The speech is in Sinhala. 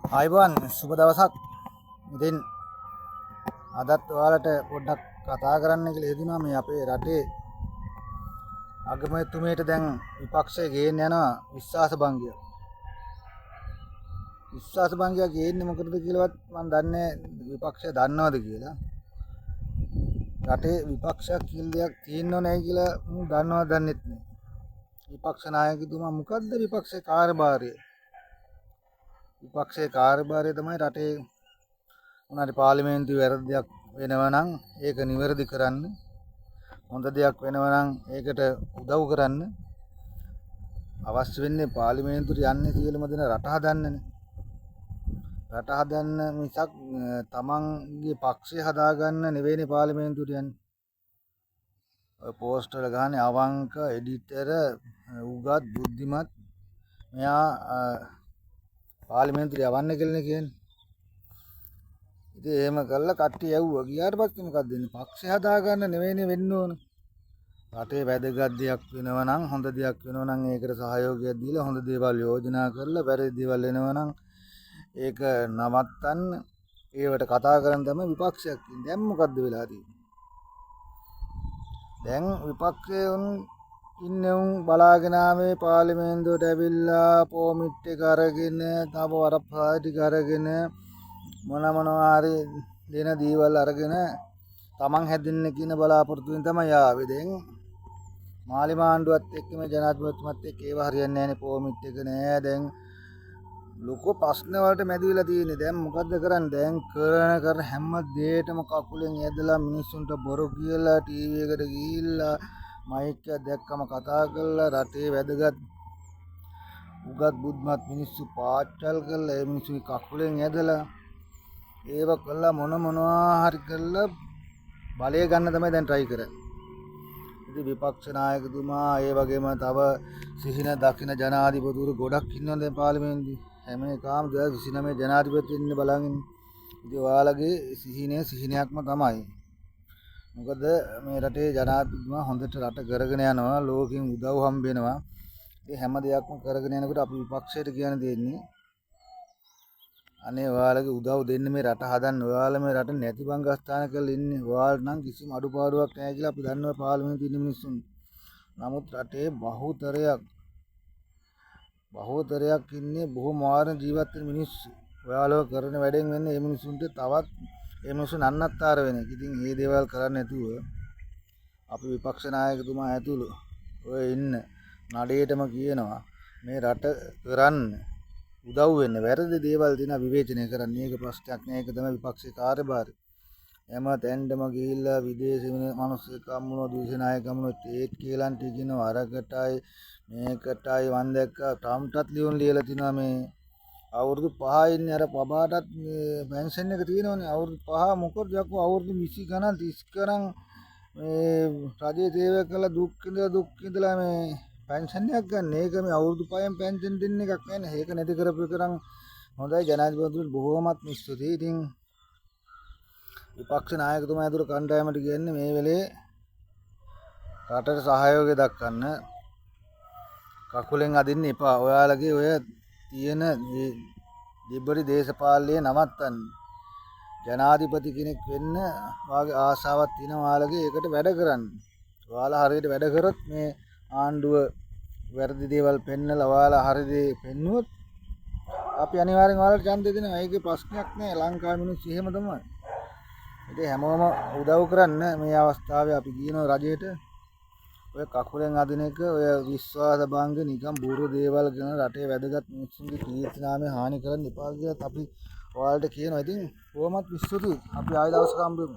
ආයිබෝන් සුබ දවසක්. ඉතින් අදත් ඔයාලට පොඩ්ඩක් කතා කරන්න කියලා හිතුණා මේ අපේ රටේ අගමැතිතුමීට දැන් විපක්ෂයේ ගේන්න යනවා විශ්වාස භංගය. විශ්වාස භංගය ගේන්නේ මොකටද කියලාවත් මම දන්නේ විපක්ෂය දන්නවද කියලා. රටේ විපක්ෂයක් කියලා දෙයක් තියෙනව නැහැ කියලා මම දන්නවද දන්නෙත් නෑ. විපක්ෂ නායකතුමා මොකද්ද විපක්ෂයේ කාර්යභාරය? විපක්ෂයේ කාර්යභාරය තමයි රටේ මොනාරි පාර්ලිමේන්තුවේ වැරද්දක් වෙනවා නම් ඒක නිවැරදි කරන්න, හොඳ දෙයක් වෙනවා නම් ඒකට උදව් කරන්න. අවශ්‍ය වෙන්නේ පාර්ලිමේන්තුවට යන්නේ සියලුම දෙනා රට හදන්නනේ. රට හදන්න මිසක් තමන්ගේ පක්ෂය හදාගන්න නෙවෙයිනේ පාර්ලිමේන්තුවට යන්නේ. ඔය පෝස්ටර් ගහන්නේ අවංක එඩිටර් උගත් බුද්ධිමත් මෙයා පාර්ලිමේන්තුවට යවන්න කියලානේ කියන්නේ. ඉතින් එහෙම කළා කට්ටිය යවුවා. ගියාට පස්සේ මොකක්ද වෙන්නේ? පක්ෂය හදාගන්න නෙවෙයිනේ වෙන්න ඕන. රටේ වැදගත් දෙයක් වෙනවා නම් හොඳ දෙයක් වෙනවා නම් ඒකට සහයෝගයක් දීලා හොඳ දේවල් යෝජනා කරලා වැරදි දේවල් වෙනවා නම් ඒක නවත්තන්න ඒවට කතා කරන් තමයි විපක්ෂයක් ඉන්නේ. දැන් මොකද්ද වෙලා තියෙන්නේ? දැන් විපක්ෂයේ ඉන්නේ උන් බලාගෙන ආවේ පාර්ලිමේන්තුවට ඇවිල්ලා පොමිට් එක අරගෙන තව වරප්‍රාය ටික අරගෙන මොනවා හරි දෙන දේවල් අරගෙන තමන් හැදෙන්න කියන බලාපොරොත්තුෙන් තමයි ආවේ. දැන් මාලිමාණ්ඩුවත් එක්ක මේ ජනාධිපතිතුමත් එක්ක ඒව හරියන්නේ නැහැනේ. පොමිට් එක නෑ. දැන් ලොකු ප්‍රශ්න වලට මැදිලා තියෙන්නේ. දැන් මොකද්ද කරන්නේ? දැන් කරන හැම දෙයකම කකුලෙන් ඇදලා මිනිස්සුන්ට බොරු කියලා ටීවී එකට ගිහිල්ලා මයික් එක දැක්කම කතා කරලා රටේ වැදගත් උගත් බුද්ධිමත් මිනිස්සු පාච්චල් කරලා ඒ මිනිස්සුගේ කකුලෙන් ඇදලා ඒව කළා මොනවා හරි කළා බලය ගන්න තමයි දැන් try කරන්නේ. ඉතින් විපක්ෂ නායකතුමා ඒ වගේම තව සිහින දකින ජනාධිපතිවරු ගොඩක් ඉන්නවා දැන් පාර්ලිමේන්තුවේ. හැම එකම 2029 ජනාධිපති වෙන්න බලන් ඉන්නේ. ඉතින් ඔයාලගේ සිහිනයක්ම තමයි. මොකද මේ රටේ ජනාධිපතිතුමා හොඳට රට කරගෙන යනවා. ලෝකෙන් උදව් හම්බ වෙනවා. ඒ හැම දෙයක්ම කරගෙන යනකොට අපි විපක්ෂයට කියන්න දෙන්නේ අනේ ඔයාලගේ උදව් දෙන්න මේ රට හදන්න. ඔයාලා මේ රට නැති බංගස්ථාන කරලා ඉන්නේ. ඔයාලට නම් කිසිම අඩුපාඩුවක් නැහැ කියලා අපි දන්නවා පාර්ලිමේන්තුවේ ඉන්න මිනිස්සුන්. නමුත් රටේ බහුතරයක් ඉන්නේ බොහොම වාරණ ජීවත් වෙන මිනිස්සු. ඔයාලව කරන වැඩෙන් වෙන්නේ මේ මිනිස්සුන්ට තවත් ඒ මිනිස්සු නන්නත්තර වෙන එක. ඉතින් මේ දේවල් කරන්නේ නැතුව අපි විපක්ෂ නායකතුමා ඇතුළු ඔය ඉන්න නඩේටම කියනවා මේ රට කරන්න උදව් වෙන්න. වැරදි දේවල් දින විවේචනය කරන්න. මේක ප්‍රශ්නයක් නෑ. ඒක තමයි විපක්ෂේ කාර්යභාරය. හැම තැනටම ගිහිල්ලා විදේශ මිනිස්සු කම්මුණෝ දේශනායක කම්මුණෝ ඒත් කියලා ටිකිනව අරකටයි මේකටයි වන් දැක්ක ට්‍රම්ප්ටත් ලියලා තිනවා මේ අවුරුදු 5 ඉන්නේ අර පබාටත් පෙන්ෂන් එක තියෙනවනේ අවුරුදු 5 මොකද යකෝ අවුරුදු 20 ගණන් 30 ගණන් මේ රජයේ සේවය කළා දුක් ඉඳලා මේ පෙන්ෂන් එකක් ගන්න. ඒක මේ අවුරුදු 5න් පෙන්ෂන් දෙන්න එකක් නෑනේ. ඒක නැති කරපු එක නම් හොඳයි. ජනාධිපතිතුමා බොහෝමත් ස්තුතියි. ඉතින් විපක්ෂ නායකතුමා ඇතුළු කණ්ඩායමට කියන්නේ මේ වෙලේ රටට සහයෝගය දක්වන්න. කකුලෙන් අදින්න එපා. ඔයාලගේ ඔය තියෙන දෙබරි දේශපාලනය නවත්තන්න. ජනාධිපති කෙනෙක් වෙන්න වාගේ ආසාවක් තියෙන ඔයාලගේ ඒකට වැඩ කරන්න. ඔයාලා හරියට වැඩ කරොත් මේ ආණ්ඩුව වැරදි දේවල් පෙන්නලා ඔයාලා හරි දේ පෙන්නුවොත් අපි අනිවාර්යෙන් ඔයාලට ඡන්දය දෙනවා. ඒකේ ප්‍රශ්නයක් නෑ. ලංකාවේ මිනිස්සු එහෙම තමයි. ඉතින් හැමෝම උදව් කරන්න මේ අවස්ථාවේ අපි කියනවා රජයට ඔය කකුලෙන් අදින එක ඔය විශ්වාස භංග නිකම් බොරු දේවල් කරන රටේ වැදගත් මිනිස්සුන්ගේ කීර්ති නාමය හානි කරන්න එපා කියලා අපි ඔයාලට කියනවා. ඉතින් කොහොමත් විශ්වතුයි අපි ආයෙ දවසක හම්බ වෙමු.